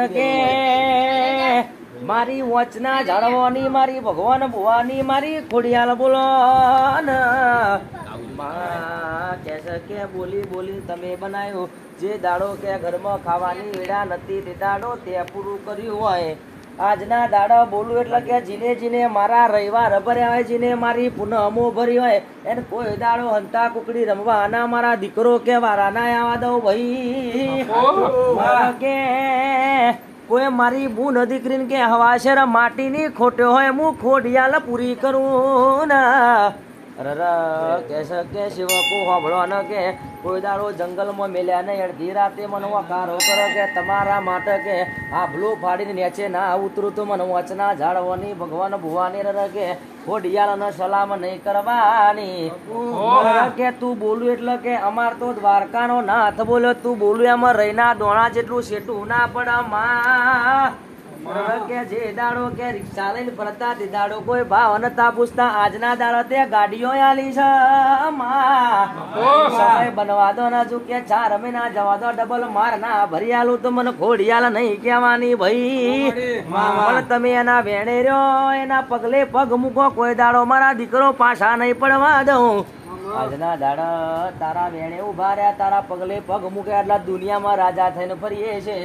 કે મારી વચના જાળવાની મારી ભગવાન ભુવાની મારી ખોડિયાલ બોલો કે બોલી બોલી તમે બનાવ્યો જે દાડો કે ઘરમાં ખાવાની વેળા નથી તે દાડો તે પૂરું કર્યું હોય આજના દાડા બોલું એટલે કે જીને જીને મારા રવિવાર ભર્યા હોય જીને મારી પૂનમો ભરી હોય એને કોઈ દાડો હંતા કુકડી રમવાના મારા દીકરો કે વારા ના આવવા દઉં ભાઈ કે કોઈ મારી બૂન દીકરીને કે હવાશેર માટીની ખોટો હોય હું ખોડિયાલ પૂરી કરું ને કે શિવકો હોબળો ન કે કોઈ દાડો જંગલમાં મેલ્યા નહીં અડધી રાતે મને વકારો કરો કે તમારા માટે કે આભલું ફાડીને નેચે ના ઉતરું તો મને વચના જાળવાની ભગવાન ભુવાની કે ખોડિયાલ સલામ નહીં કરવાની કે તું બોલું એટલે કે અમાર તો દ્વારકાનો નાથ બોલ્યો તું બોલું એમાં રહીના દોણા જેટલું શેઠું ના પડે માં કે જે દાડો કે રિક્ષા લઈને ફરતા તે દાડો કોઈ ભાવ નતા પૂછતા આજના દાડો તે ગાડીઓ આલી છે સમય બનવા દો ના જો કે 4 મહિના જવા દો ડબલ માર ના ભરી આલું તો મને ખોડિયાલ નહીં કહેવાની ભાઈ પણ તમે એના વેણે રહ્યો એના પગલે પગ મૂકો કોઈ દાડો મારા દીકરો પાછા નહીં પડવા દઉં આજના દાડા તારા વેણે ઉભા રહ્યા તારા પગલે પગ મૂકે એટલા દુનિયામાં રાજા થઈને ફરીએ છે